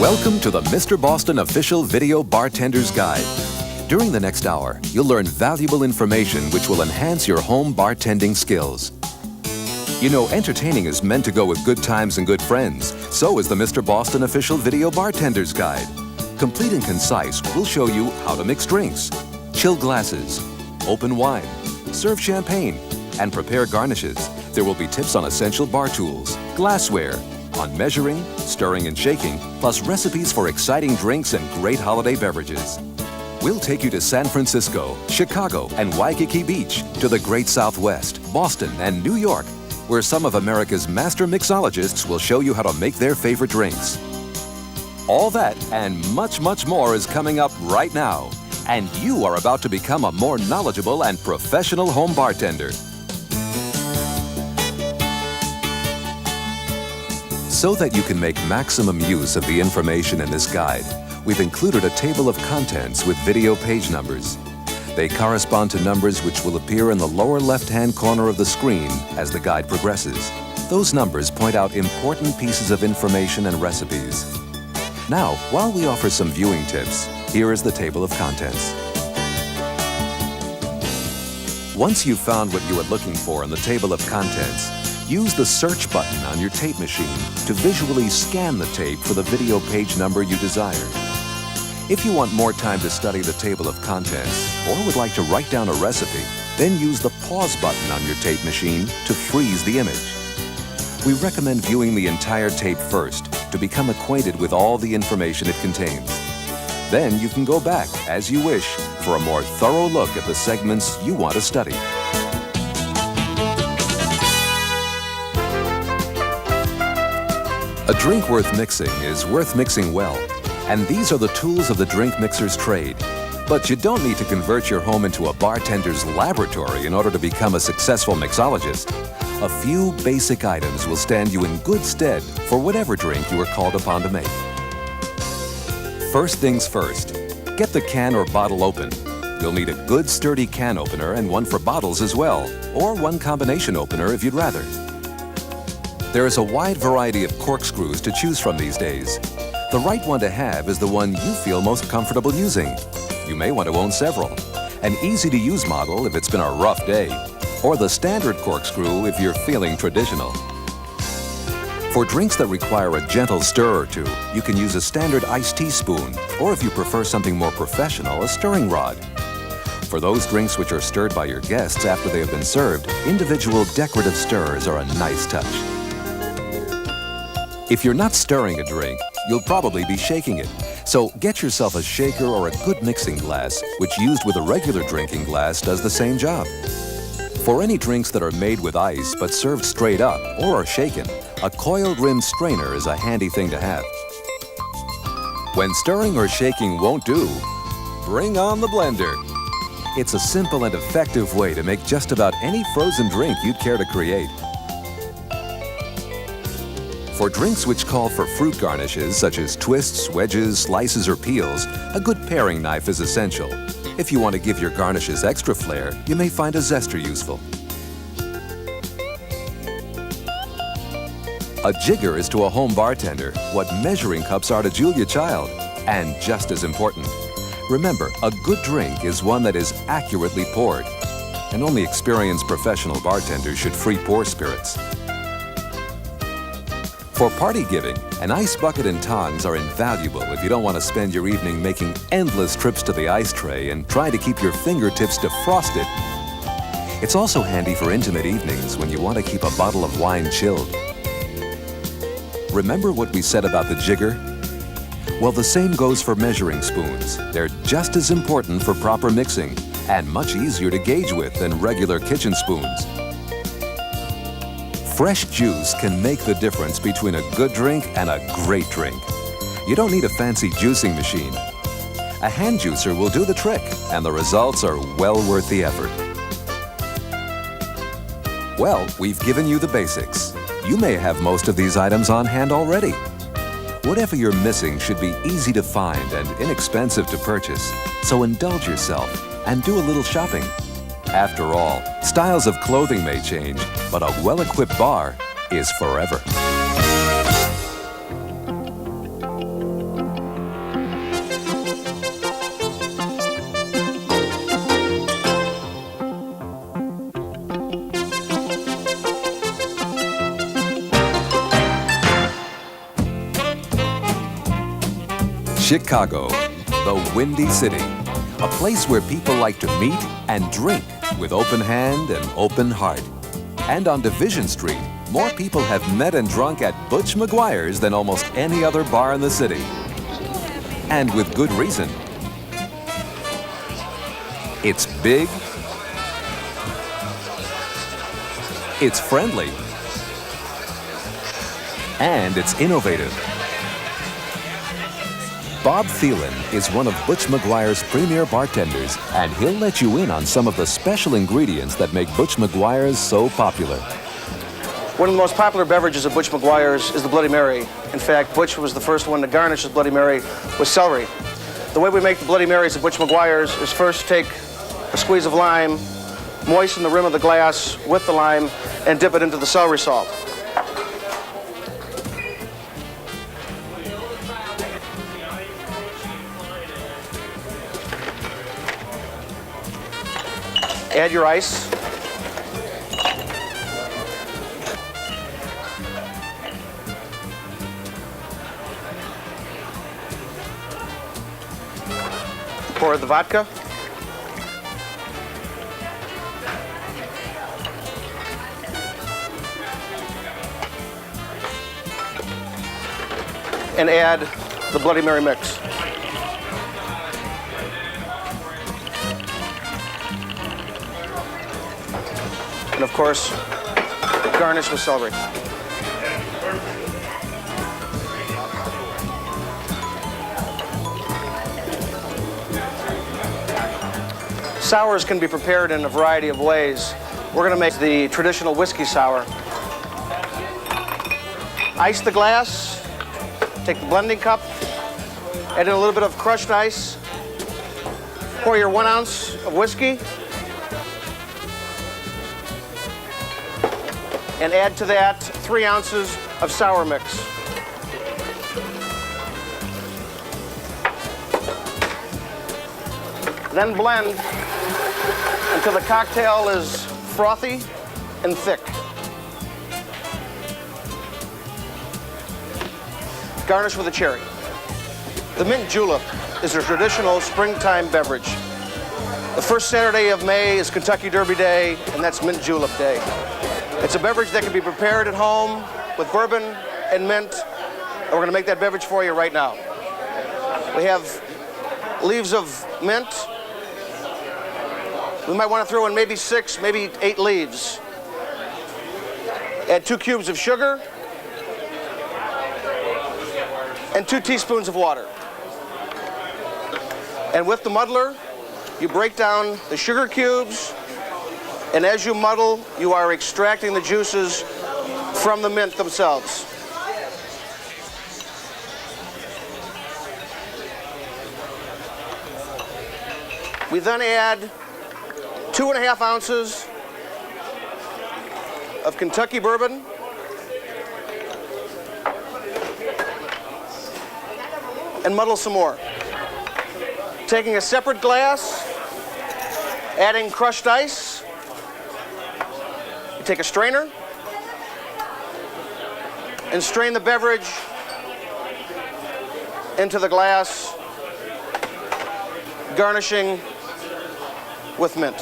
Welcome to the Mr. Boston Official Video Bartender's Guide. During the next hour, you'll learn valuable information which will enhance your home bartending skills. You know, entertaining is meant to go with good times and good friends. So is the Mr. Boston Official Video Bartender's Guide. Complete and concise, we'll show you how to mix drinks, chill glasses, open wine, serve champagne, and prepare garnishes. There will be tips on essential bar tools, glassware, on measuring, stirring, and shaking, plus recipes for exciting drinks and great holiday beverages. We'll take you to San Francisco, Chicago, and Waikiki Beach, to the Great Southwest, Boston, and New York, where some of America's master mixologists will show you how to make their favorite drinks. All that and much, much more is coming up right now. And you are about to become a more knowledgeable and professional home bartender. So that you can make maximum use of the information in this guide, we've included a table of contents with video page numbers. They correspond to numbers which will appear in the lower left-hand corner of the screen as the guide progresses. Those numbers point out important pieces of information and recipes. Now, while we offer some viewing tips, here is the table of contents. Once you've found what you are looking for in the table of contents, use the search button on your tape machine to visually scan the tape for the video page number you desire. If you want more time to study the table of contents or would like to write down a recipe, then use the pause button on your tape machine to freeze the image. We recommend viewing the entire tape first to become acquainted with all the information it contains. Then you can go back, as you wish, for a more thorough look at the segments you want to study. A drink worth mixing is worth mixing well, and these are the tools of the drink mixer's trade. But you don't need to convert your home into a bartender's laboratory in order to become a successful mixologist. A few basic items will stand you in good stead for whatever drink you are called upon to make. First things first, get the can or bottle open. You'll need a good sturdy can opener and one for bottles as well, or one combination opener if you'd rather. There is a wide variety of corkscrews to choose from these days. The right one to have is the one you feel most comfortable using. You may want to own several. An easy-to-use model if it's been a rough day, or the standard corkscrew if you're feeling traditional. For drinks that require a gentle stir or two, you can use a standard iced tea spoon, or if you prefer something more professional, a stirring rod. For those drinks which are stirred by your guests after they have been served, individual decorative stirrers are a nice touch. If you're not stirring a drink, you'll probably be shaking it. So get yourself a shaker or a good mixing glass, which used with a regular drinking glass does the same job. For any drinks that are made with ice but served straight up or are shaken, a coiled rim strainer is a handy thing to have. When stirring or shaking won't do, bring on the blender. It's a simple and effective way to make just about any frozen drink you'd care to create. For drinks which call for fruit garnishes, such as twists, wedges, slices, or peels, a good paring knife is essential. If you want to give your garnishes extra flair, you may find a zester useful. A jigger is to a home bartender what measuring cups are to Julia Child, and just as important. Remember, a good drink is one that is accurately poured, and only experienced professional bartenders should free pour spirits. For party giving, an ice bucket and tongs are invaluable if you don't want to spend your evening making endless trips to the ice tray and trying to keep your fingertips defrosted. It's also handy for intimate evenings when you want to keep a bottle of wine chilled. Remember what we said about the jigger? Well, the same goes for measuring spoons. They're just as important for proper mixing and much easier to gauge with than regular kitchen spoons. Fresh juice can make the difference between a good drink and a great drink. You don't need a fancy juicing machine. A hand juicer will do the trick, and the results are well worth the effort. Well, we've given you the basics. You may have most of these items on hand already. Whatever you're missing should be easy to find and inexpensive to purchase, so indulge yourself and do a little shopping. After all, styles of clothing may change, but a well-equipped bar is forever. Chicago, the Windy City, a place where people like to meet and drink with open hand and open heart. And on Division Street, more people have met and drunk at Butch McGuire's than almost any other bar in the city. And with good reason. It's big, it's friendly, and it's innovative. Bob Thielen is one of Butch McGuire's premier bartenders, and he'll let you in on some of the special ingredients that make Butch McGuire's so popular. One of the most popular beverages of Butch McGuire's is the Bloody Mary. In fact, Butch was the first one to garnish his Bloody Mary with celery. The way we make the Bloody Marys at Butch McGuire's is first take a squeeze of lime, moisten the rim of the glass with the lime, and dip it into the celery salt. Add your ice. Pour the vodka. And add the Bloody Mary mix. And of course, garnish with celery. Sours can be prepared in a variety of ways. We're going to make the traditional whiskey sour. Ice the glass. Take the blending cup, add in a little bit of crushed ice, pour your 1 ounce of whiskey, and add to that 3 ounces of sour mix. Then blend until the cocktail is frothy and thick. Garnish with a cherry. The mint julep is a traditional springtime beverage. The first Saturday of May is Kentucky Derby Day, and that's mint julep day. It's a beverage that can be prepared at home with bourbon and mint, and we're going to make that beverage for you right now. We have leaves of mint. We might want to throw in maybe 6, maybe 8 leaves. Add 2 cubes of sugar and 2 teaspoons of water. And with the muddler, you break down the sugar cubes, and as you muddle, you are extracting the juices from the mint themselves. We then add 2.5 ounces of Kentucky bourbon, and muddle some more. Taking a separate glass, adding crushed ice. You take a strainer and strain the beverage into the glass, garnishing with mint.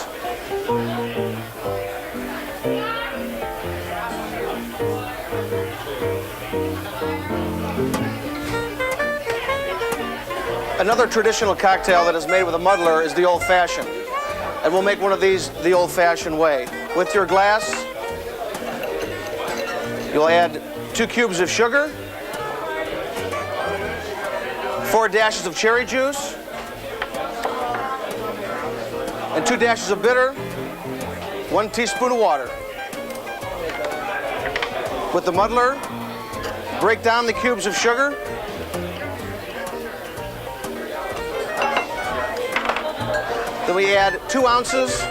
Another traditional cocktail that is made with a muddler is the old-fashioned. And we'll make one of these the old-fashioned way. With your glass, you'll add 2 cubes of sugar, 4 dashes of cherry juice, and 2 dashes of bitter, 1 teaspoon of water. With the muddler, break down the cubes of sugar, then we add 2 ounces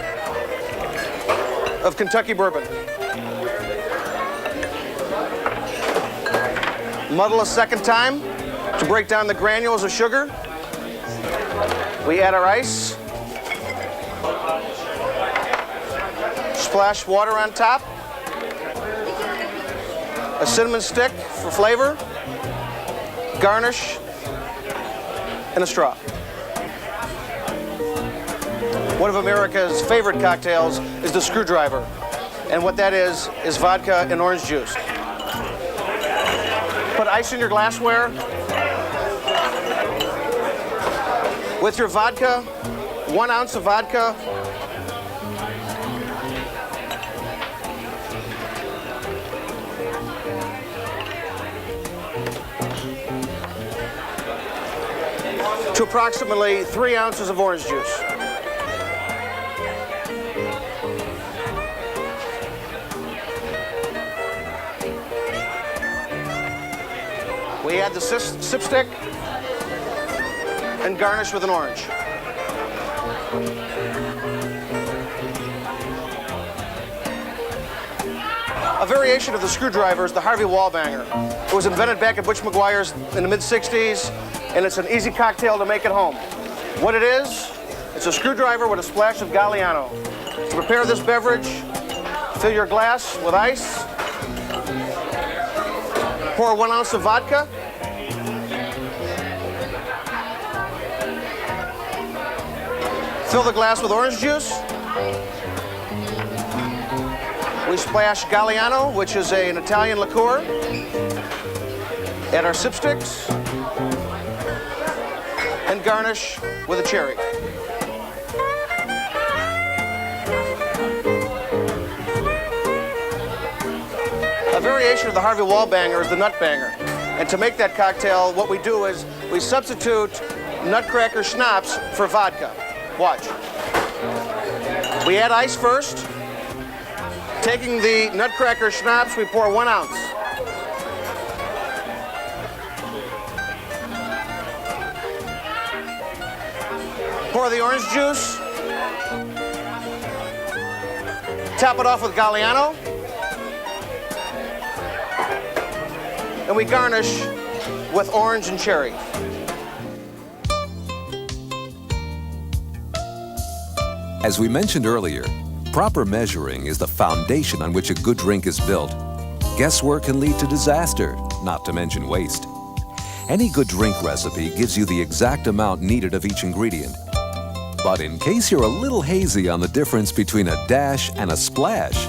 of Kentucky bourbon. Muddle a second time to break down the granules of sugar. We add our ice. Splash water on top. A cinnamon stick for flavor. Garnish and a straw. One of America's favorite cocktails is the screwdriver. And what that is vodka and orange juice. Put ice in your glassware. With your vodka, 1 ounce of vodka. To approximately 3 ounces of orange juice. We add the sip stick and garnish with an orange. A variation of the screwdriver is the Harvey Wallbanger. It was invented back at Butch McGuire's in the mid-60s, and it's an easy cocktail to make at home. What it is, it's a screwdriver with a splash of Galliano. To prepare this beverage, fill your glass with ice, pour 1 ounce of vodka, fill the glass with orange juice. We splash Galliano, which is an Italian liqueur. Add our sip sticks and garnish with a cherry. A variation of the Harvey Wallbanger is the Nut Banger. And to make that cocktail, what we do is we substitute nutcracker schnapps for vodka. Watch. We add ice first. Taking the nutcracker schnapps, we pour 1 ounce. Pour the orange juice. Top it off with Galliano. And we garnish with orange and cherry. As we mentioned earlier, proper measuring is the foundation on which a good drink is built. Guesswork can lead to disaster, not to mention waste. Any good drink recipe gives you the exact amount needed of each ingredient. But in case you're a little hazy on the difference between a dash and a splash,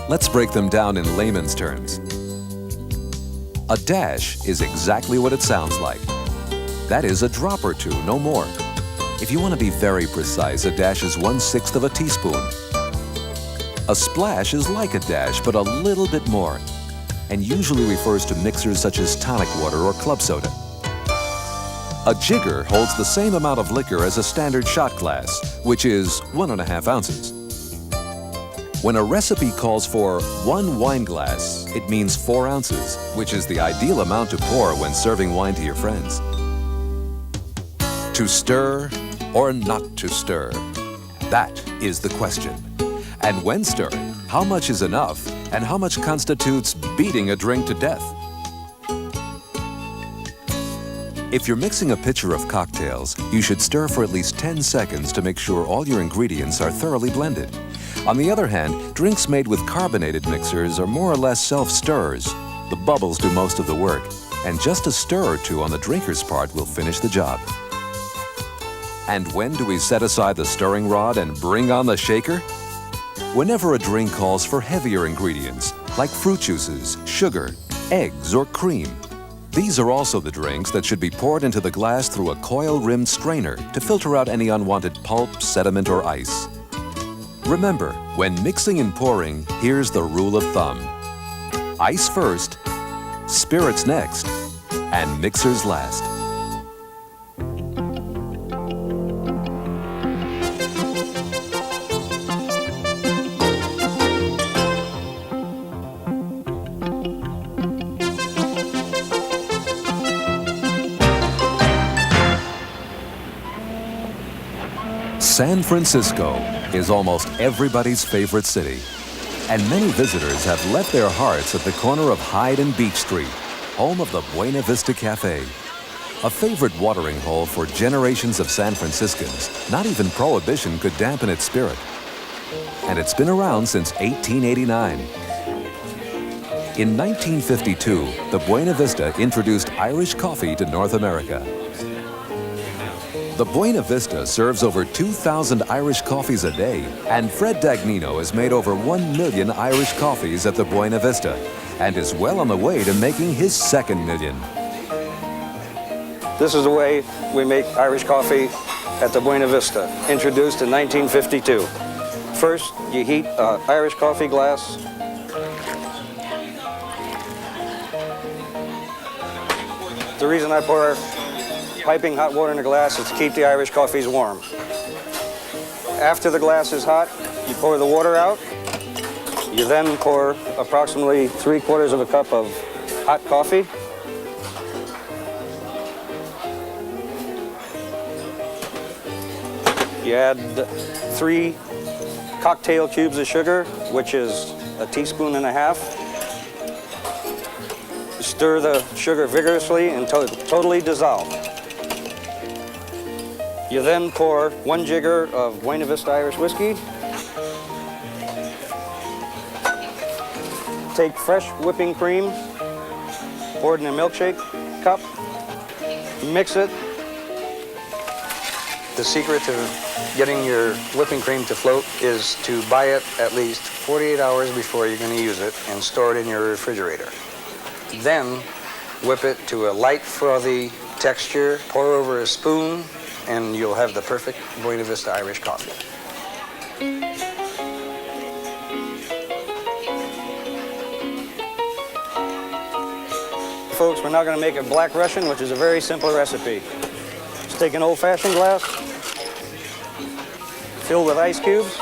let's break them down in layman's terms. A dash is exactly what it sounds like. That is a drop or two, no more. If you want to be very precise, a dash is 1/6 of a teaspoon. A splash is like a dash, but a little bit more, and usually refers to mixers such as tonic water or club soda. A jigger holds the same amount of liquor as a standard shot glass, which is 1½ ounces. When a recipe calls for 1 wine glass, it means 4 ounces, which is the ideal amount to pour when serving wine to your friends. To stir or not to stir? That is the question. And when stirring, how much is enough and how much constitutes beating a drink to death? If you're mixing a pitcher of cocktails, you should stir for at least 10 seconds to make sure all your ingredients are thoroughly blended. On the other hand, drinks made with carbonated mixers are more or less self-stirrers. The bubbles do most of the work, and just a stir or two on the drinker's part will finish the job. And when do we set aside the stirring rod and bring on the shaker? Whenever a drink calls for heavier ingredients, like fruit juices, sugar, eggs, or cream. These are also the drinks that should be poured into the glass through a coil-rimmed strainer to filter out any unwanted pulp, sediment, or ice. Remember, when mixing and pouring, here's the rule of thumb. Ice first, spirits next, and mixers last. San Francisco is almost everybody's favorite city, and many visitors have left their hearts at the corner of Hyde and Beach Street, home of the Buena Vista Cafe. A favorite watering hole for generations of San Franciscans, not even Prohibition could dampen its spirit. And it's been around since 1889. In 1952, the Buena Vista introduced Irish coffee to North America. The Buena Vista serves over 2,000 Irish coffees a day, and Fred Dagnino has made over 1 million Irish coffees at the Buena Vista and is well on the way to making his second million. This is the way we make Irish coffee at the Buena Vista, introduced in 1952. First, you heat an Irish coffee glass. The reason I pour piping hot water in a glass is to keep the Irish coffees warm. After the glass is hot, you pour the water out. You then pour approximately 3/4 of a cup of hot coffee. You add 3 cocktail cubes of sugar, which is 1.5 teaspoons. Stir the sugar vigorously until it's totally dissolved. You then pour 1 jigger of Buena Vista Irish whiskey. Take fresh whipping cream, pour it in a milkshake cup, mix it. The secret to getting your whipping cream to float is to buy it at least 48 hours before you're going to use it and store it in your refrigerator. Then whip it to a light frothy texture, pour over a spoon, and you'll have the perfect Buena Vista Irish coffee. Folks, we're now going to make a Black Russian, which is a very simple recipe. Just take an old-fashioned glass, fill with ice cubes.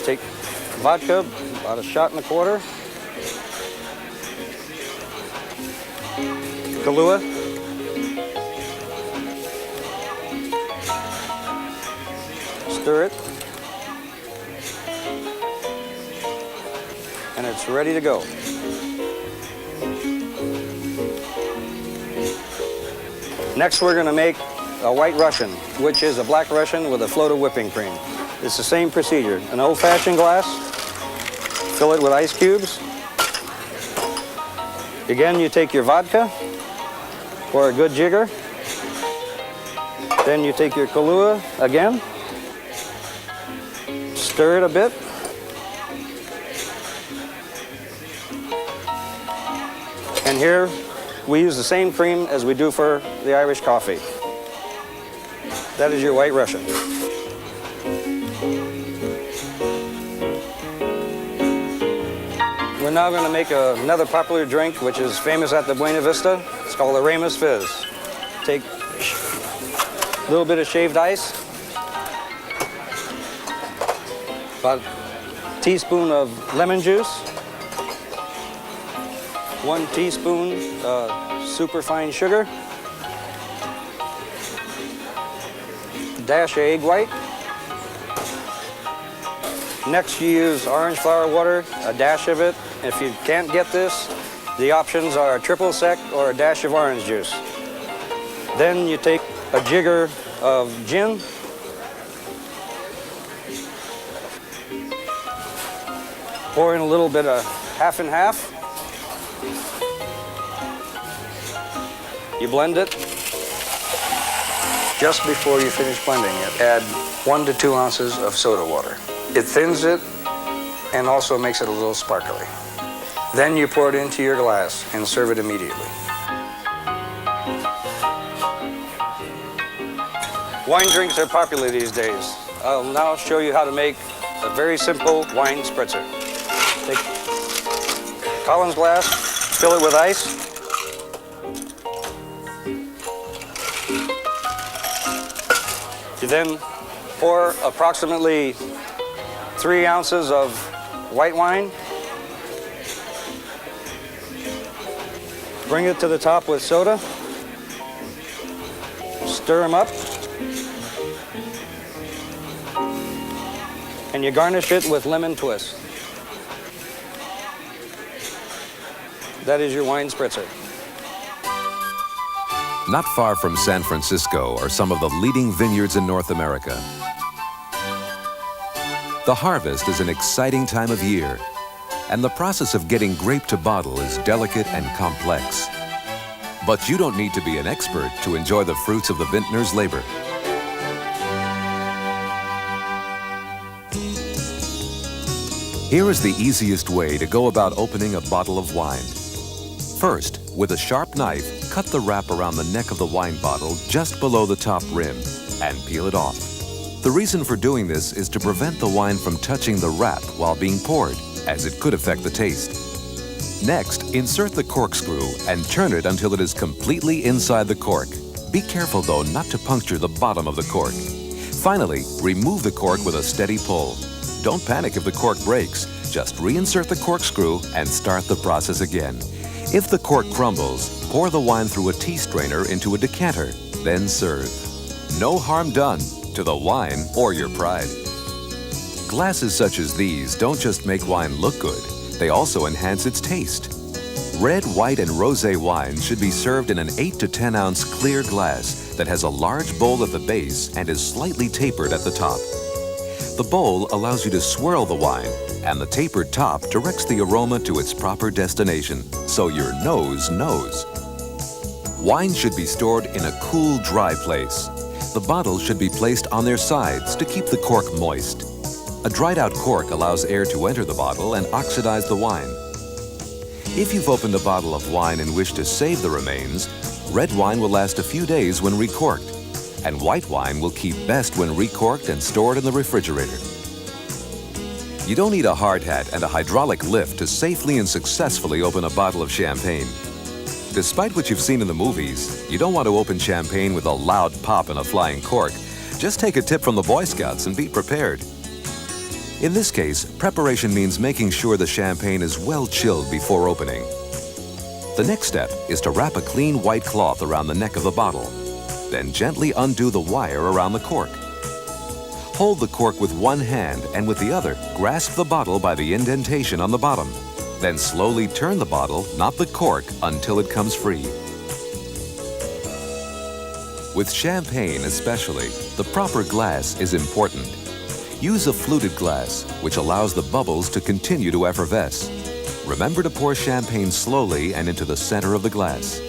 Take vodka, about 1.25 shots. Kahlua. Stir it. And it's ready to go. Next, we're going to make a White Russian, which is a Black Russian with a float of whipping cream. It's the same procedure. An old-fashioned glass, fill it with ice cubes. Again, you take your vodka, pour a good jigger. Then you take your Kahlua again, stir it a bit. And here, we use the same cream as we do for the Irish coffee. That is your White Russian. We're now going to make another popular drink, which is famous at the Buena Vista. It's called the Ramus Fizz. Take a little bit of shaved ice, about a teaspoon of lemon juice, 1 teaspoon superfine sugar, a dash of egg white. Next, you use orange flower water, a dash of it. If you can't get this, the options are a triple sec or a dash of orange juice. Then you take a jigger of gin, pour in a little bit of half and half. You blend it. Just before you finish blending it, add 1 to 2 ounces of soda water. It thins it and also makes it a little sparkly. Then you pour it into your glass and serve it immediately. Wine drinks are popular these days. I'll now show you how to make a very simple wine spritzer. Take a Collins glass, fill it with ice. You then pour approximately 3 ounces of white wine. Bring it to the top with soda. Stir them up. And you garnish it with lemon twist. That is your wine spritzer. Not far from San Francisco are some of the leading vineyards in North America. The harvest is an exciting time of year, and the process of getting grape to bottle is delicate and complex. But you don't need to be an expert to enjoy the fruits of the vintner's labor. Here is the easiest way to go about opening a bottle of wine. First, with a sharp knife, cut the wrap around the neck of the wine bottle just below the top rim and peel it off. The reason for doing this is to prevent the wine from touching the wrap while being poured, as it could affect the taste. Next, insert the corkscrew and turn it until it is completely inside the cork. Be careful though not to puncture the bottom of the cork. Finally, remove the cork with a steady pull. Don't panic if the cork breaks. Just reinsert the corkscrew and start the process again. If the cork crumbles, pour the wine through a tea strainer into a decanter, then serve. No harm done to the wine or your pride. Glasses such as these don't just make wine look good, they also enhance its taste. Red, white, and rosé wine should be served in an 8 to 10 ounce clear glass that has a large bowl at the base and is slightly tapered at the top. The bowl allows you to swirl the wine, and the tapered top directs the aroma to its proper destination, so your nose knows. Wine should be stored in a cool, dry place. The bottles should be placed on their sides to keep the cork moist. A dried out cork allows air to enter the bottle and oxidize the wine. If you've opened a bottle of wine and wish to save the remains, red wine will last a few days when recorked, and white wine will keep best when recorked and stored in the refrigerator. You don't need a hard hat and a hydraulic lift to safely and successfully open a bottle of champagne. Despite what you've seen in the movies, you don't want to open champagne with a loud pop and a flying cork. Just take a tip from the Boy Scouts and be prepared. In this case, preparation means making sure the champagne is well chilled before opening. The next step is to wrap a clean white cloth around the neck of the bottle. Then gently undo the wire around the cork. Hold the cork with one hand and with the other, grasp the bottle by the indentation on the bottom. Then slowly turn the bottle, not the cork, until it comes free. With champagne especially, the proper glass is important. Use a fluted glass, which allows the bubbles to continue to effervesce. Remember to pour champagne slowly and into the center of the glass.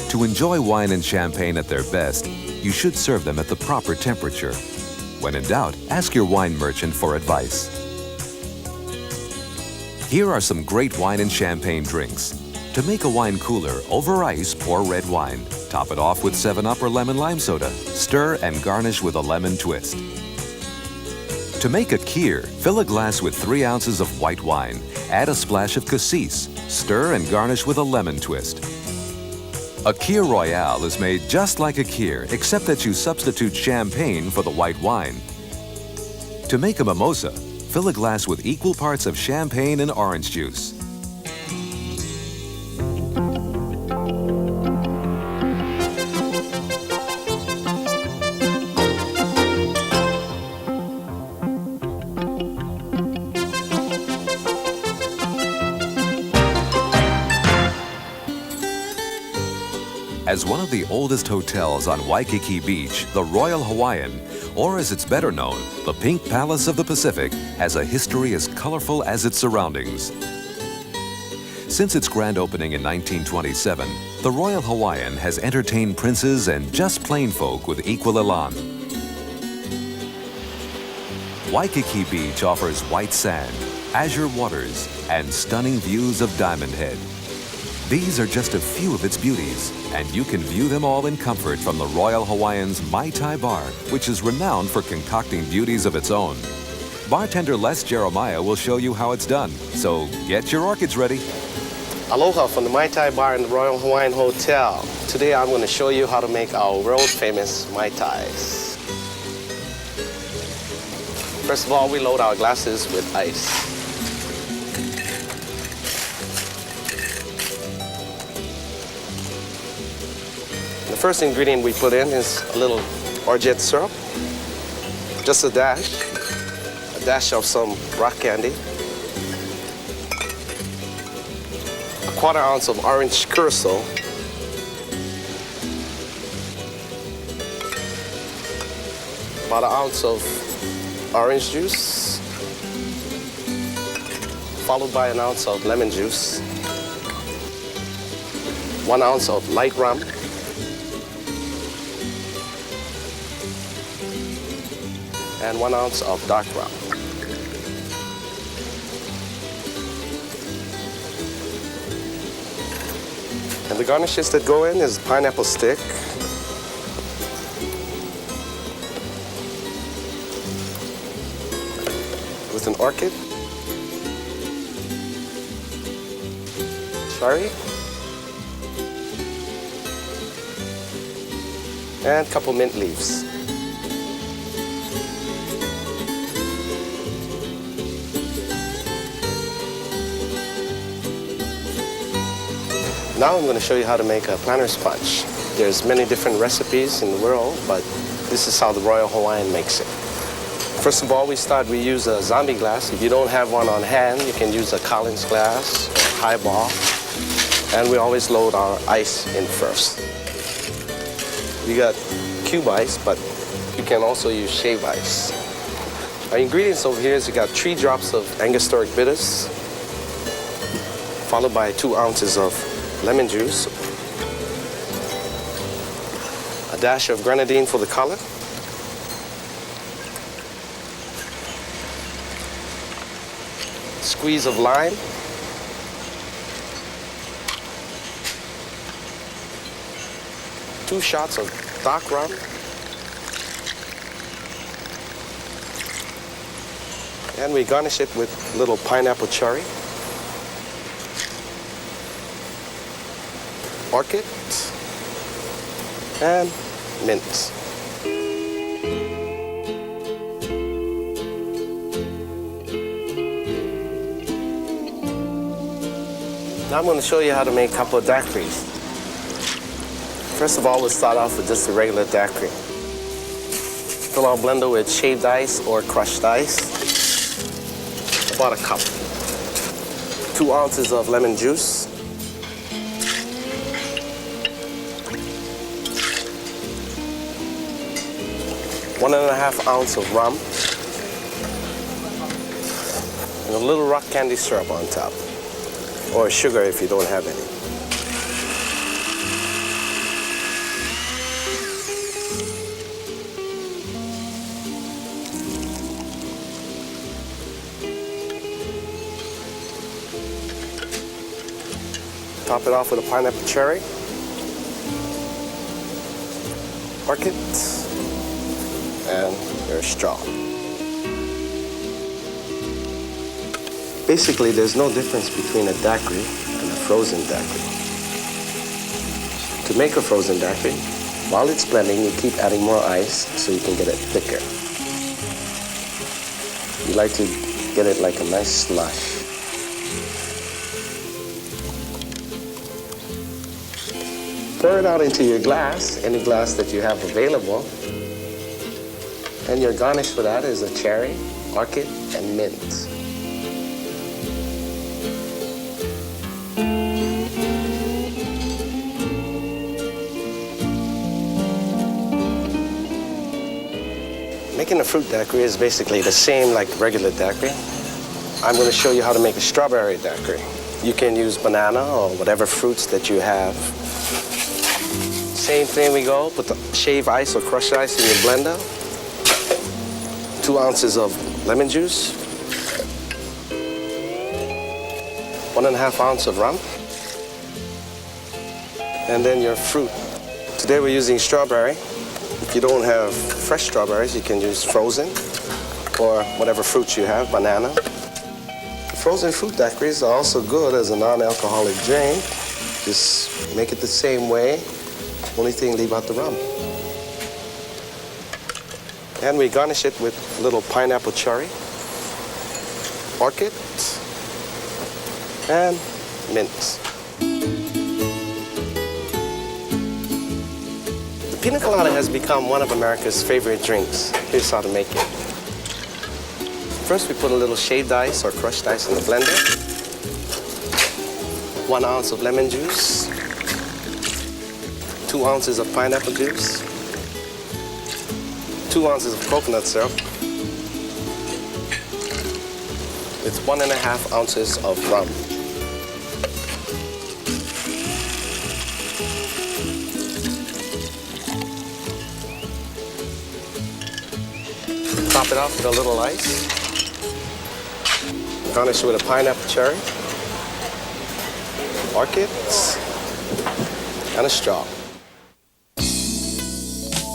To enjoy wine and champagne at their best, you should serve them at the proper temperature. When in doubt, ask your wine merchant for advice. Here are some great wine and champagne drinks. To make a wine cooler, over ice, pour red wine. Top it off with 7-Up or lemon lime soda. Stir and garnish with a lemon twist. To make a kheer, fill a glass with 3 ounces of white wine. Add a splash of cassis. Stir and garnish with a lemon twist. A kheer royale is made just like a kheer, except that you substitute champagne for the white wine. To make a mimosa, fill a glass with equal parts of champagne and orange juice. As one of the oldest hotels on Waikiki Beach, the Royal Hawaiian, or as it's better known, the Pink Palace of the Pacific, has a history as colorful as its surroundings. Since its grand opening in 1927, the Royal Hawaiian has entertained princes and just plain folk with equal elan. Waikiki Beach offers white sand, azure waters, and stunning views of Diamond Head. These are just a few of its beauties, and you can view them all in comfort from the Royal Hawaiian's Mai Tai Bar, which is renowned for concocting beauties of its own. Bartender Les Jeremiah will show you how it's done, so get your orchids ready. Aloha from the Mai Tai Bar in the Royal Hawaiian Hotel. Today I'm going to show you how to make our world-famous Mai Tais. First of all, we load our glasses with ice. The first ingredient we put in is a little orgeat syrup, just a dash of some rock candy, a 1/4 ounce of orange curacao, about 1 ounce of orange juice, followed by an ounce of lemon juice, 1 ounce of light rum, and 1 ounce of dark rum. And the garnishes that go in is pineapple stick, with an orchid, cherry, and a couple mint leaves. Now I'm going to show you how to make a planter sponge. There's many different recipes in the world, but this is how the Royal Hawaiian makes it. First of all, we use a zombie glass. If you don't have one on hand, you can use a Collins glass or highball. And we always load our ice in first. We got cube ice, but you can also use shaved ice. Our ingredients over here is you got 3 drops of Angostura bitters, followed by 2 ounces of lemon juice, a dash of grenadine for the color, squeeze of lime, two shots of dark rum, and we garnish it with little pineapple cherry, orchid, and mint. Now I'm going to show you how to make a couple of daiquiris. First of all, we'll start off with just a regular daiquiri. Fill our blender with shaved ice or crushed ice, about a cup. 2 ounces of lemon juice, 1.5 ounces of rum, and a little rock candy syrup on top, or sugar if you don't have any. Top it off with a pineapple cherry, orchid, and your straw. Basically, there's no difference between a daiquiri and a frozen daiquiri. To make a frozen daiquiri, while it's blending, you keep adding more ice so you can get it thicker. You like to get it like a nice slush. Pour it out into your glass, any glass that you have available. And your garnish for that is a cherry, orchid, and mint. Making a fruit daiquiri is basically the same like regular daiquiri. I'm going to show you how to make a strawberry daiquiri. You can use banana or whatever fruits that you have. Same thing we go, put the shaved ice or crushed ice in your blender. 2 ounces of lemon juice, 1.5 ounces of rum, and then your fruit. Today we're using strawberry. If you don't have fresh strawberries, you can use frozen or whatever fruits you have, banana. Frozen fruit daiquiris are also good as a non-alcoholic drink. Just make it the same way. Only thing, leave out the rum. And we garnish it with a little pineapple cherry, orchid, and mint. The pina colada has become one of America's favorite drinks. Here's how to make it. First, we put a little shaved ice or crushed ice in the blender, 1 ounce of lemon juice, 2 ounces of pineapple juice, 2 ounces of coconut syrup, with 1.5 ounces of rum. Top it off with a little ice. Garnish with a pineapple cherry, orchids, and a straw.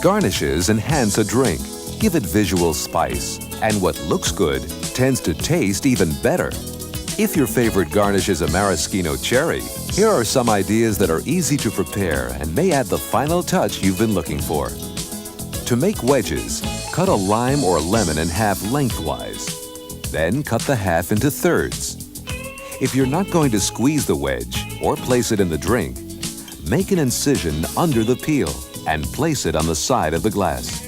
Garnishes enhance a drink, give it visual spice, and what looks good tends to taste even better. If your favorite garnish is a maraschino cherry, here are some ideas that are easy to prepare and may add the final touch you've been looking for. To make wedges, cut a lime or lemon in half lengthwise. Then cut the half into thirds. If you're not going to squeeze the wedge or place it in the drink, make an incision under the peel and place it on the side of the glass.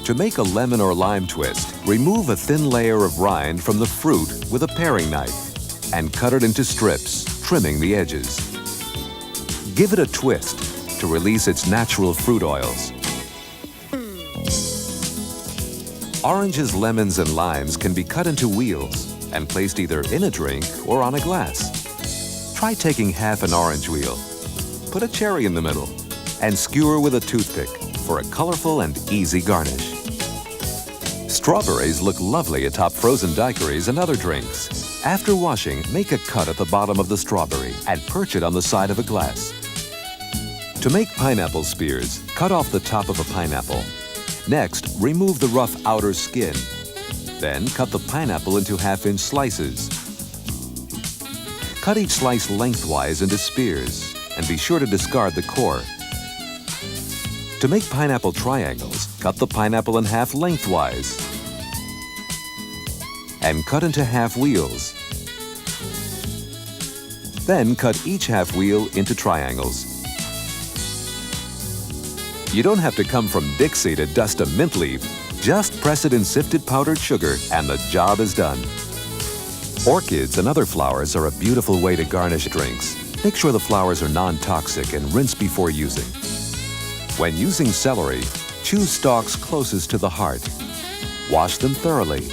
To make a lemon or lime twist, remove a thin layer of rind from the fruit with a paring knife and cut it into strips, trimming the edges. Give it a twist to release its natural fruit oils. Oranges, lemons, and limes can be cut into wheels and placed either in a drink or on a glass. Try taking half an orange wheel, put a cherry in the middle, and skewer with a toothpick for a colorful and easy garnish. Strawberries look lovely atop frozen daiquiris and other drinks. After washing, make a cut at the bottom of the strawberry and perch it on the side of a glass. To make pineapple spears, cut off the top of a pineapple. Next, remove the rough outer skin. Then cut the pineapple into half-inch slices. Cut each slice lengthwise into spears and be sure to discard the core. To make pineapple triangles, cut the pineapple in half lengthwise and cut into half wheels. Then cut each half wheel into triangles. You don't have to come from Dixie to dust a mint leaf. Just press it in sifted powdered sugar and the job is done. Orchids and other flowers are a beautiful way to garnish drinks. Make sure the flowers are non-toxic and rinse before using. When using celery, choose stalks closest to the heart. Wash them thoroughly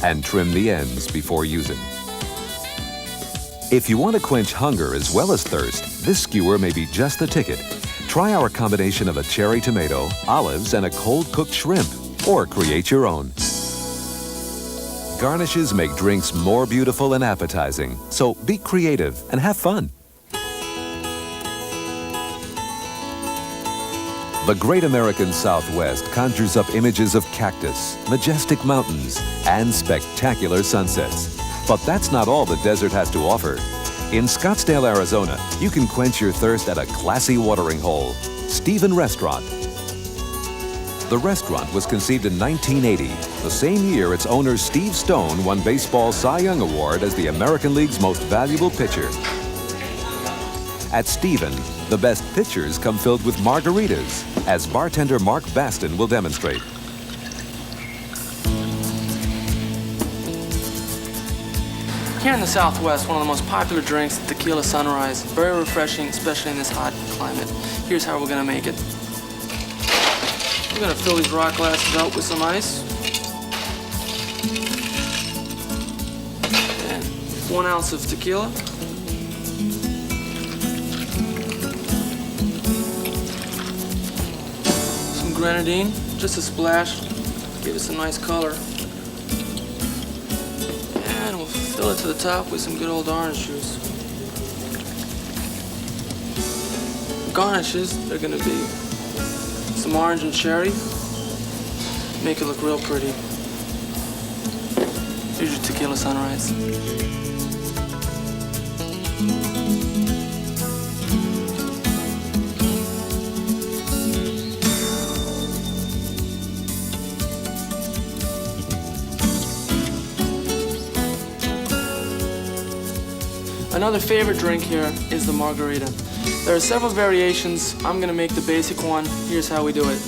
and trim the ends before using. If you want to quench hunger as well as thirst, this skewer may be just the ticket. Try our combination of a cherry tomato, olives, and a cold-cooked shrimp, or create your own. Garnishes make drinks more beautiful and appetizing, so be creative and have fun. The great American Southwest conjures up images of cactus, majestic mountains, and spectacular sunsets. But that's not all the desert has to offer. In Scottsdale, Arizona, you can quench your thirst at a classy watering hole, Stephen Restaurant. The restaurant was conceived in 1980, the same year its owner Steve Stone won baseball's Cy Young Award as the American League's most valuable pitcher. At Stephen, the best pitchers come filled with margaritas, as bartender Mark Baston will demonstrate. Here in the Southwest, one of the most popular drinks is tequila sunrise. Very refreshing, especially in this hot climate. Here's how we're gonna make it. We're gonna fill these rock glasses out with some ice. And 1 ounce of tequila. Some grenadine, just a splash, give it some nice color. And we'll fill it to the top with some good old orange juice. Garnishes, they're gonna be some orange and cherry. Make it look real pretty. Here's your tequila sunrise. Another favorite drink here is the margarita. There are several variations. I'm gonna make the basic one. Here's how we do it.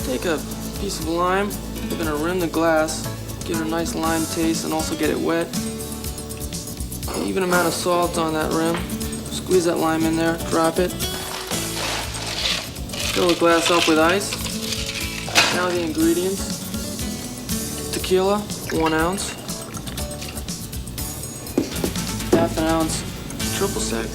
Take a piece of lime. We're gonna rim the glass, give it a nice lime taste and also get it wet. An even amount of salt on that rim. Squeeze that lime in there, drop it. Fill the glass up with ice. Now the ingredients. Tequila, 1 ounce. ounce triple sec,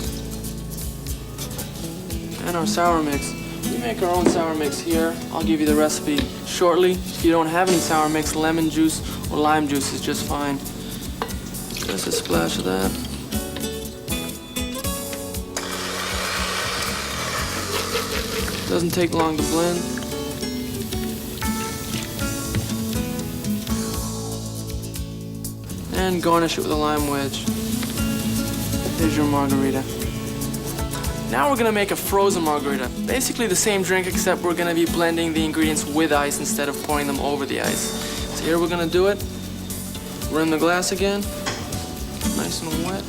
and our sour mix. We make our own sour mix here. I'll give you the recipe shortly. If you don't have any sour mix, lemon juice or lime juice is just fine. Just a splash of that. Doesn't take long to blend. And garnish it with a lime wedge. Here's your margarita. Now we're gonna make a frozen margarita. Basically the same drink, except we're gonna be blending the ingredients with ice instead of pouring them over the ice. So here we're gonna do it. Rim the glass again. Nice and wet.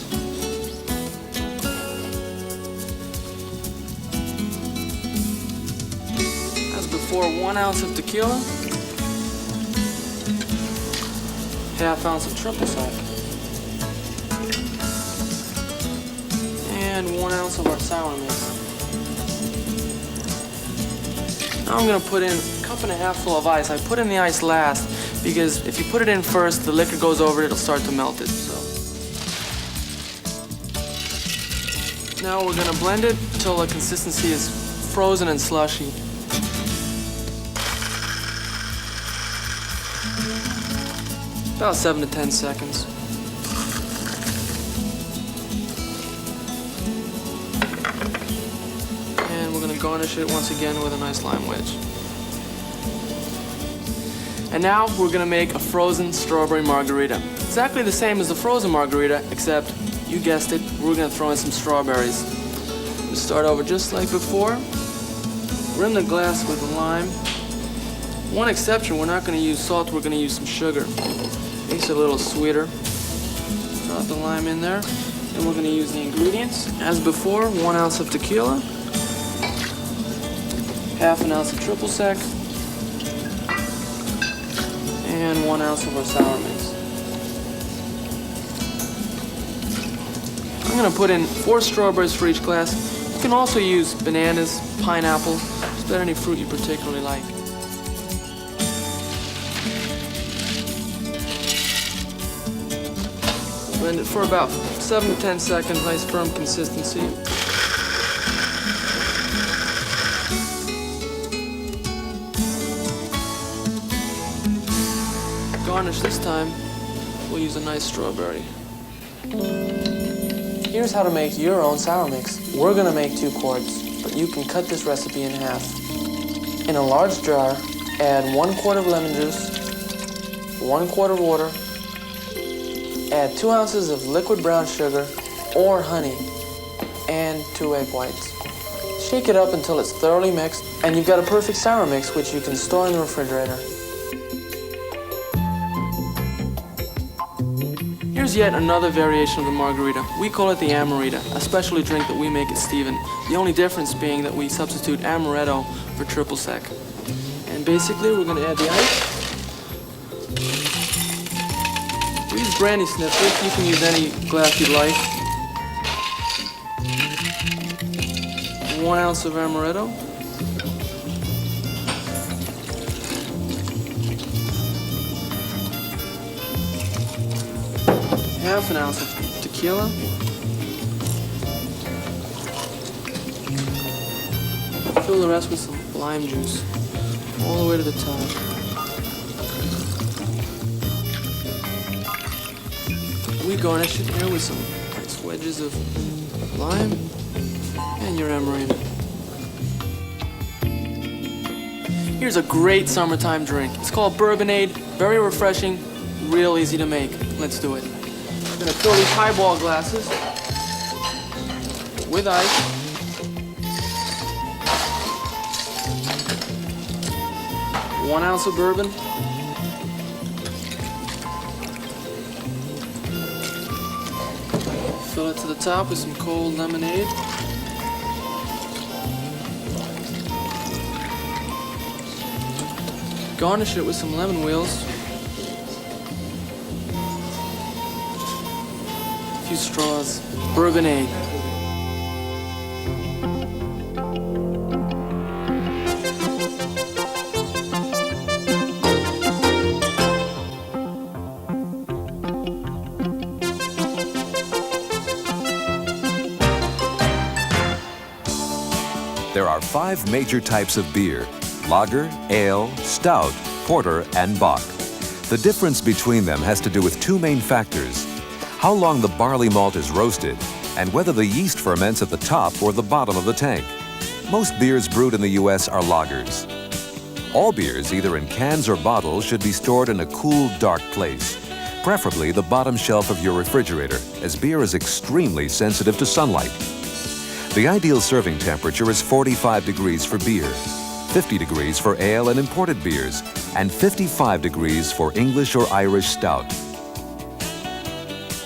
As before, 1 ounce of tequila. Half ounce of triple sec. And 1 ounce of our sour mix. Now I'm gonna put in a cup and a half full of ice. I put in the ice last because if you put it in first, the liquor goes over it, it'll start to melt it. So now we're gonna blend it until the consistency is frozen and slushy. About 7 to 10 seconds. And we're gonna garnish it once again with a nice lime wedge. And now we're gonna make a frozen strawberry margarita. Exactly the same as the frozen margarita, except, you guessed it, we're gonna throw in some strawberries. We'll start over just like before. Rim the glass with lime. One exception, we're not gonna use salt, we're gonna use some sugar. Makes it a little sweeter. Drop the lime in there. And we're gonna use the ingredients. As before, 1 ounce of tequila. Half an ounce of triple sec. And 1 ounce of our sour mix. I'm gonna put in 4 strawberries for each glass. You can also use bananas, pineapple, just about any fruit you particularly like. Blend it for about 7 to 10 seconds, nice firm consistency. Garnish this time, we'll use a nice strawberry. Here's how to make your own sour mix. We're gonna make 2 quarts, but you can cut this recipe in half. In a large jar, add 1 quart of lemon juice, 1 quart of water, add 2 ounces of liquid brown sugar or honey, and 2 egg whites. Shake it up until it's thoroughly mixed, and you've got a perfect sour mix which you can store in the refrigerator. Here's yet another variation of the margarita. We call it the Amarita, a specialty drink that we make at Stephen. The only difference being that we substitute amaretto for triple sec. And basically we're gonna add the ice. We use brandy sniffers, you can use any glass you'd like. 1 ounce of amaretto. Half an ounce of tequila. Fill the rest with some lime juice, all the way to the top. We garnish it here with some nice wedges of lime and your Amarita. Here's a great summertime drink. It's called Bourbonade, very refreshing, real easy to make. Let's do it. I'm gonna fill these highball glasses with ice. One ounce of bourbon. Fill it to the top with some cold lemonade. Garnish it with some lemon wheels. A few straws. Bourbonade. There are 5 major types of beer: lager, ale, stout, porter, and bock. The difference between them has to do with 2 main factors: how long the barley malt is roasted, and whether the yeast ferments at the top or the bottom of the tank. Most beers brewed in the U.S. are lagers. All beers, either in cans or bottles, should be stored in a cool, dark place, preferably the bottom shelf of your refrigerator, as beer is extremely sensitive to sunlight. The ideal serving temperature is 45 degrees for beer, 50 degrees for ale and imported beers, and 55 degrees for English or Irish stout.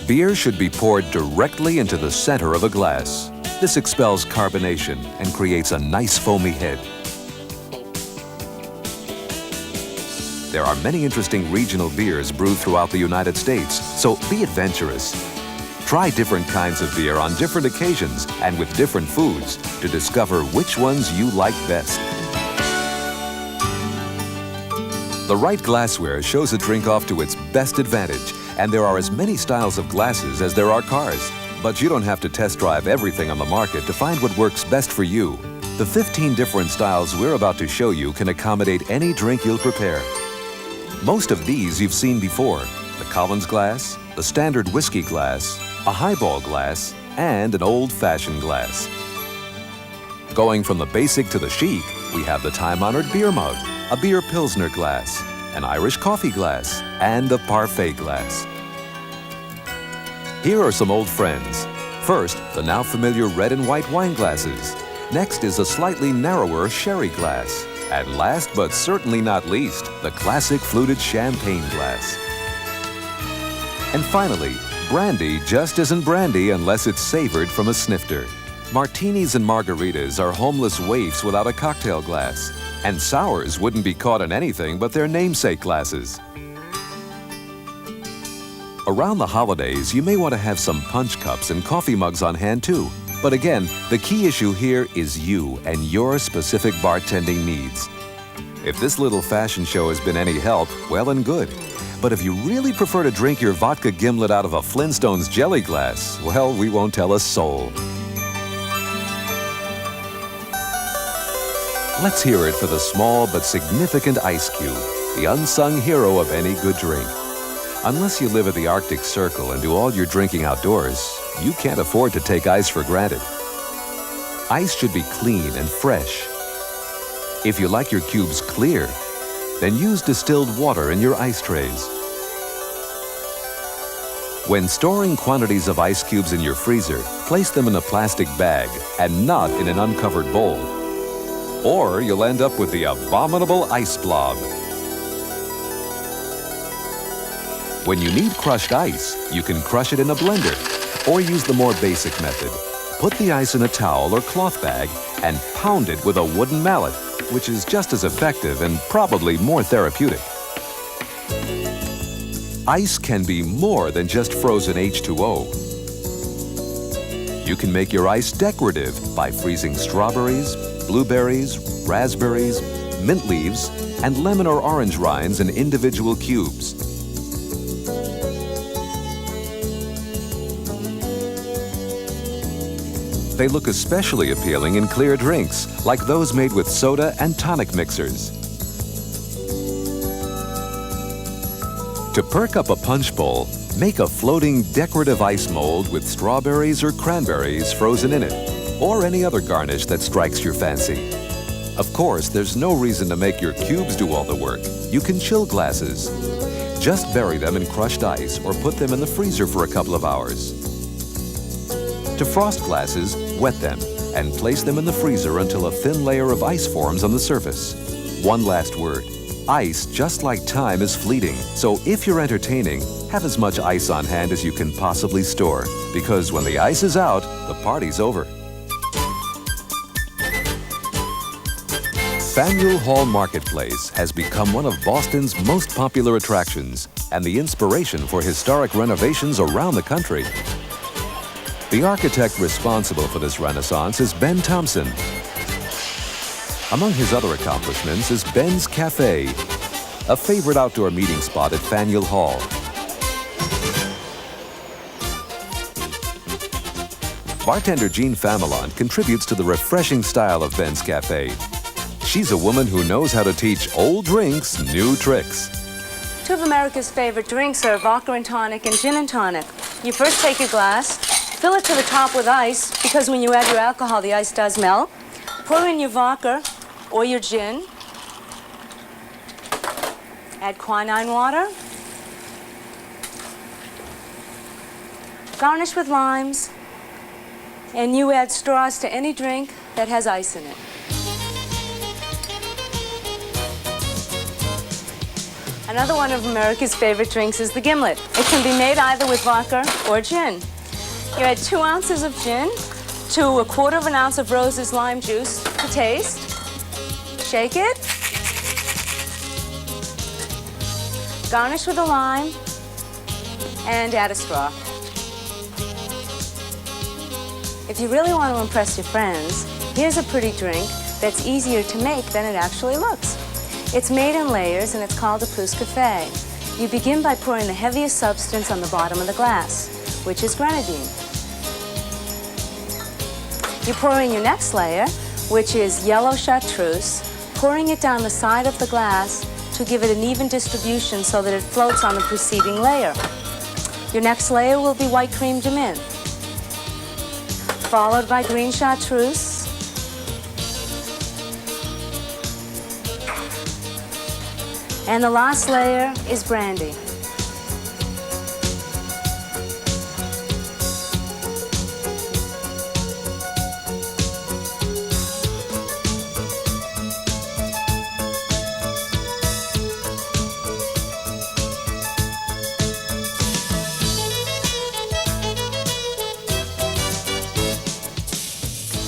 Beer should be poured directly into the center of a glass. This expels carbonation and creates a nice foamy head. There are many interesting regional beers brewed throughout the United States, so be adventurous. Try different kinds of beer on different occasions and with different foods to discover which ones you like best. The right glassware shows a drink off to its best advantage, and there are as many styles of glasses as there are cars. But you don't have to test drive everything on the market to find what works best for you. The 15 different styles we're about to show you can accommodate any drink you'll prepare. Most of these you've seen before: the Collins glass, the standard whiskey glass, a highball glass, and an old-fashioned glass. Going from the basic to the chic, we have the time-honored beer mug, a beer Pilsner glass, an Irish coffee glass, and a parfait glass. Here are some old friends. First, the now familiar red and white wine glasses. Next is a slightly narrower sherry glass. And last but certainly not least, the classic fluted champagne glass. And finally, brandy just isn't brandy unless it's savored from a snifter. Martinis and margaritas are homeless waifs without a cocktail glass. And sours wouldn't be caught in anything but their namesake glasses. Around the holidays, you may want to have some punch cups and coffee mugs on hand too. But again, the key issue here is you and your specific bartending needs. If this little fashion show has been any help, well and good. But if you really prefer to drink your vodka gimlet out of a Flintstones jelly glass, well, we won't tell a soul. Let's hear it for the small but significant ice cube, the unsung hero of any good drink. Unless you live at the Arctic Circle and do all your drinking outdoors, you can't afford to take ice for granted. Ice should be clean and fresh. If you like your cubes clear, then use distilled water in your ice trays. When storing quantities of ice cubes in your freezer, place them in a plastic bag and not in an uncovered bowl. Or you'll end up with the abominable ice blob. When you need crushed ice, you can crush it in a blender or use the more basic method. Put the ice in a towel or cloth bag and pound it with a wooden mallet, which is just as effective and probably more therapeutic. Ice can be more than just frozen H2O. You can make your ice decorative by freezing strawberries, blueberries, raspberries, mint leaves, and lemon or orange rinds in individual cubes. They look especially appealing in clear drinks, like those made with soda and tonic mixers. To perk up a punch bowl, make a floating decorative ice mold with strawberries or cranberries frozen in it, or any other garnish that strikes your fancy. Of course, there's no reason to make your cubes do all the work. You can chill glasses. Just bury them in crushed ice or put them in the freezer for a couple of hours. To frost glasses, wet them and place them in the freezer until a thin layer of ice forms on the surface. One last word. Ice, just like time, is fleeting. So if you're entertaining, have as much ice on hand as you can possibly store. Because when the ice is out, the party's over. Faneuil Hall Marketplace has become one of Boston's most popular attractions and the inspiration for historic renovations around the country. The architect responsible for this renaissance is Ben Thompson. Among his other accomplishments is Ben's Cafe, a favorite outdoor meeting spot at Faneuil Hall. Bartender Jean Famelon contributes to the refreshing style of Ben's Cafe. She's a woman who knows how to teach old drinks new tricks. Two of America's favorite drinks are vodka and tonic and gin and tonic. You first take your glass, fill it to the top with ice, because when you add your alcohol, the ice does melt. Pour in your vodka or your gin. Add quinine water. Garnish with limes. And you add straws to any drink that has ice in it. Another one of America's favorite drinks is the gimlet. It can be made either with vodka or gin. You add 2 ounces of gin to 1/4 ounce of Rose's lime juice to taste. Shake it. Garnish with a lime and add a straw. If you really want to impress your friends, here's a pretty drink that's easier to make than it actually looks. It's made in layers and it's called a pousse café. You begin by pouring the heaviest substance on the bottom of the glass, which is grenadine. You pour in your next layer, which is yellow chartreuse, pouring it down the side of the glass to give it an even distribution so that it floats on the preceding layer. Your next layer will be white cream de mint, followed by green chartreuse, and the last layer is brandy.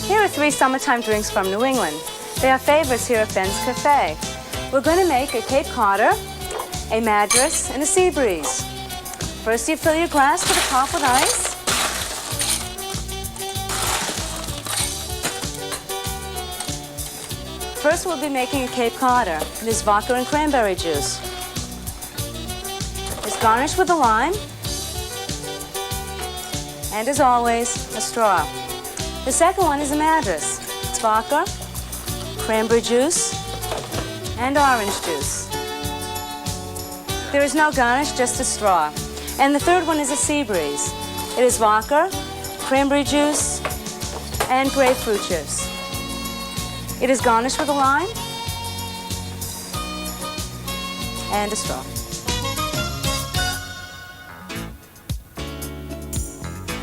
Here are 3 summertime drinks from New England. They are favorites here at Ben's Cafe. We're going to make a Cape Codder, a Madras, and a Sea Breeze. First, you fill your glass to the top with ice. First, we'll be making a Cape Codder. There's vodka and cranberry juice. It's garnished with a lime. And as always, a straw. The second one is a Madras. It's vodka, cranberry juice, and orange juice. There is no garnish, just a straw. And the third one is a Sea Breeze. It is vodka, cranberry juice, and grapefruit juice. It is garnished with a lime and a straw.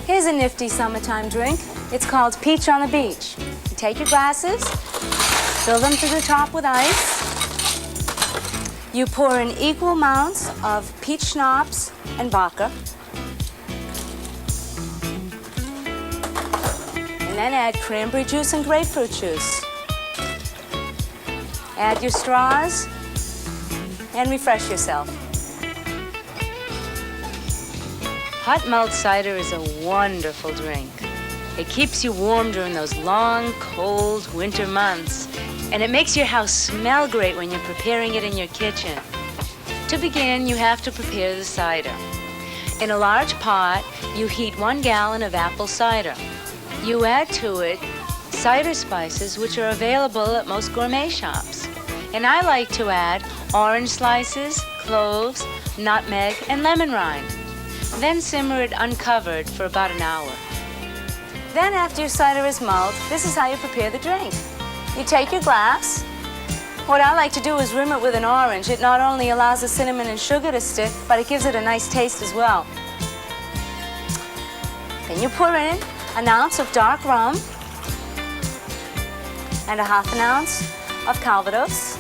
Here's a nifty summertime drink. It's called Peach on the Beach. You take your glasses, fill them to the top with ice. You pour in equal amounts of peach schnapps and vodka. And then add cranberry juice and grapefruit juice. Add your straws and refresh yourself. Hot malt cider is a wonderful drink. It keeps you warm during those long, cold winter months, and it makes your house smell great when you're preparing it in your kitchen. To begin, you have to prepare the cider. In a large pot, you heat 1 gallon of apple cider. You add to it cider spices, which are available at most gourmet shops. And I like to add orange slices, cloves, nutmeg, and lemon rind. Then simmer it uncovered for about an hour. Then after your cider is mulled, this is how you prepare the drink. You take your glass. What I like to do is rim it with an orange. It not only allows the cinnamon and sugar to stick, but it gives it a nice taste as well. Then you pour in an ounce of dark rum and a ½ ounce of Calvados.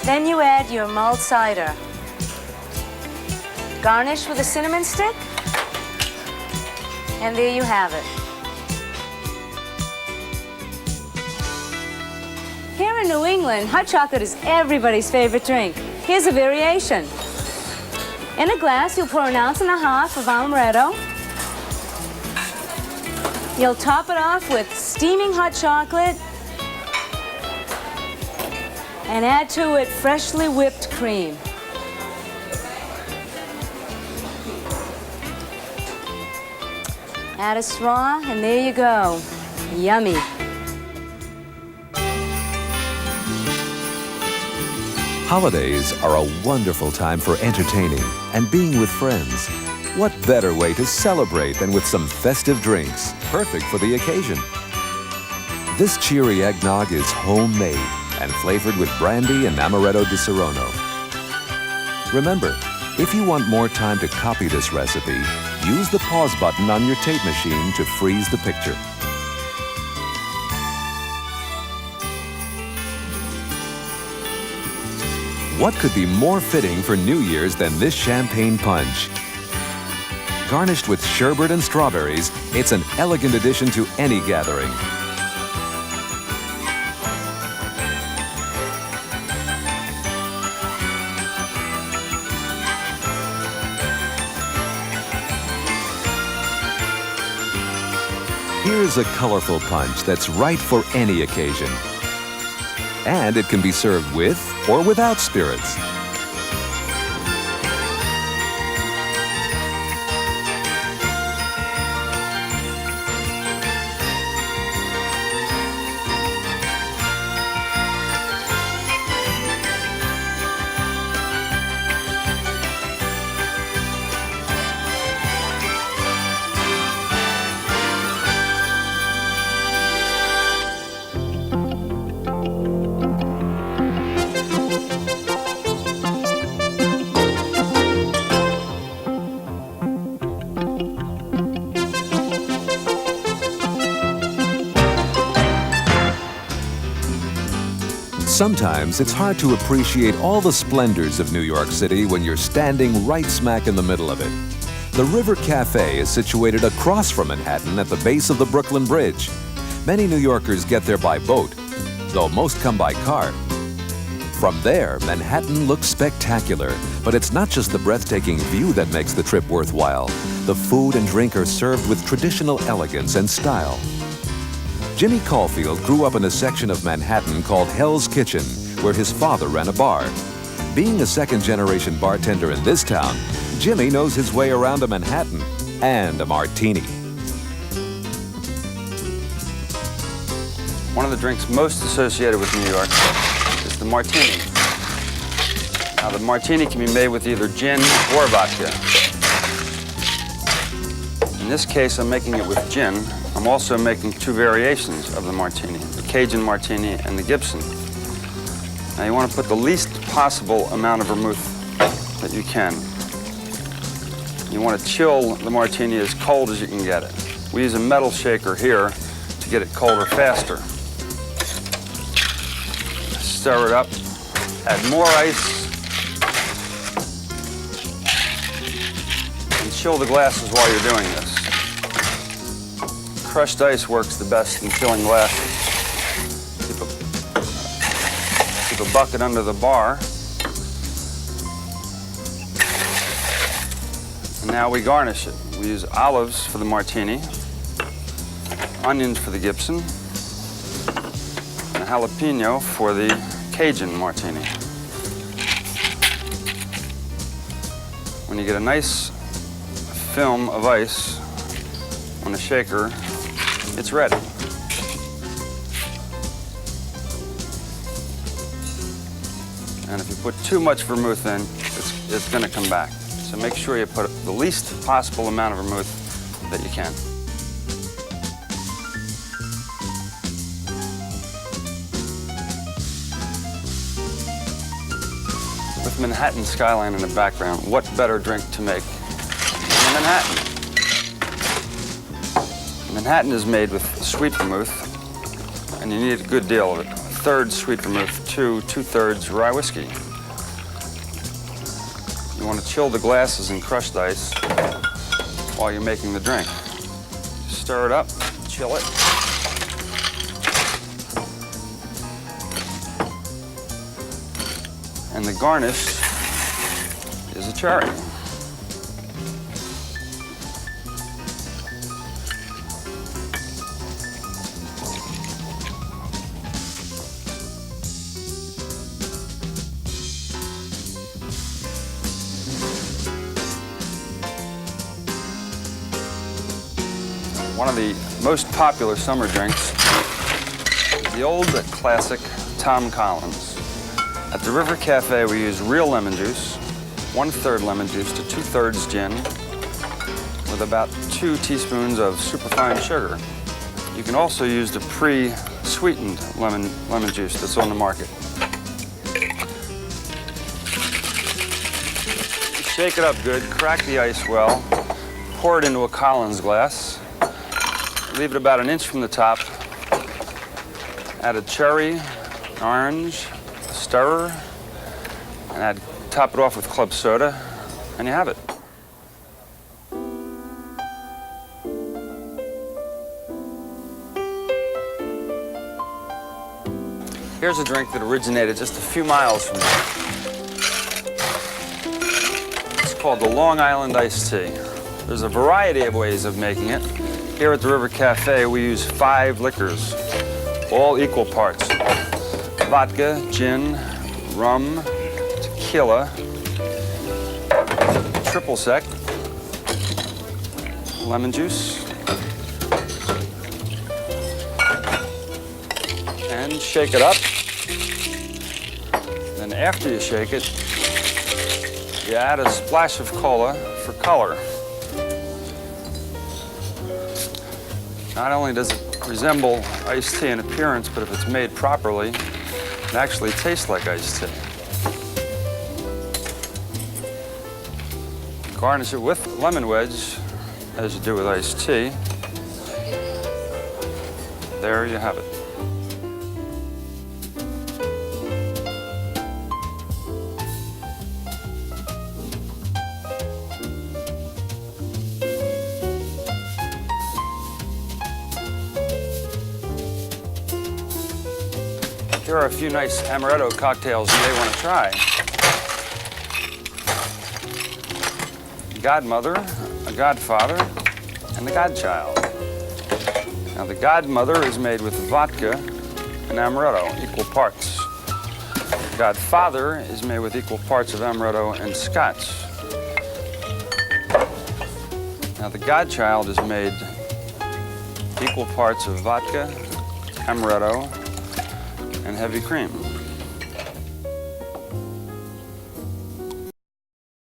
Then you add your mulled cider. Garnish with a cinnamon stick, and there you have it. Here in New England, hot chocolate is everybody's favorite drink. Here's a variation. In a glass, you'll pour 1.5 ounces of amaretto. You'll top it off with steaming hot chocolate and add to it freshly whipped cream. Add a straw, and there you go. Yummy. Holidays are a wonderful time for entertaining and being with friends. What better way to celebrate than with some festive drinks, perfect for the occasion? This cheery eggnog is homemade and flavored with brandy and amaretto di Serrano. Remember, if you want more time to copy this recipe, use the pause button on your tape machine to freeze the picture. What could be more fitting for New Year's than this champagne punch? Garnished with sherbet and strawberries, it's an elegant addition to any gathering. Here's a colorful punch that's right for any occasion. And it can be served with or without spirits. Sometimes it's hard to appreciate all the splendors of New York City when you're standing right smack in the middle of it. The River Cafe is situated across from Manhattan at the base of the Brooklyn Bridge. Many New Yorkers get there by boat, though most come by car. From there, Manhattan looks spectacular, but it's not just the breathtaking view that makes the trip worthwhile. The food and drink are served with traditional elegance and style. Jimmy Caulfield grew up in a section of Manhattan called Hell's Kitchen, where his father ran a bar. Being a second-generation bartender in this town, Jimmy knows his way around a Manhattan and a martini. One of the drinks most associated with New York is the martini. Now, the martini can be made with either gin or vodka. In this case, I'm making it with gin. I'm also making two variations of the martini, the Cajun martini and the Gibson. Now, you want to put the least possible amount of vermouth that you can. You want to chill the martini as cold as you can get it. We use a metal shaker here to get it colder faster. Stir it up, add more ice, and chill the glasses while you're doing this. Crushed ice works the best in chilling glasses. Keep a bucket under the bar. And now we garnish it. We use olives for the martini, onions for the Gibson, and a jalapeno for the Cajun martini. When you get a nice film of ice on the shaker, it's ready. And if you put too much vermouth in, it's going to come back. So make sure you put the least possible amount of vermouth that you can. With Manhattan skyline in the background, what better drink to make than Manhattan? Manhattan is made with sweet vermouth, and you need a good deal of it. A third sweet vermouth, two-thirds rye whiskey. You want to chill the glasses in crushed ice while you're making the drink. Stir it up, chill it. And the garnish is a cherry. One of the most popular summer drinks is the old classic Tom Collins. At the River Cafe, we use real lemon juice, 1/3 lemon juice to 2/3 gin, with about 2 teaspoons of superfine sugar. You can also use the pre-sweetened lemon juice that's on the market. Shake it up good, crack the ice well, pour it into a Collins glass, leave it about 1 inch from the top, add a cherry, orange, a stirrer, and top it off with club soda, and you have it. Here's a drink that originated just a few miles from here. It's called the Long Island iced tea. There's a variety of ways of making it. Here at the River Cafe, we use 5 liquors, all equal parts. Vodka, gin, rum, tequila, triple sec, lemon juice, and shake it up. Then after you shake it, you add a splash of cola for color. Not only does it resemble iced tea in appearance, but if it's made properly, it actually tastes like iced tea. Garnish it with lemon wedge, as you do with iced tea. There you have it. Here are a few nice amaretto cocktails you may want to try. Godmother, a godfather, and the godchild. Now the godmother is made with vodka and amaretto, equal parts. The godfather is made with equal parts of amaretto and scotch. Now the godchild is made equal parts of vodka, amaretto, and heavy cream.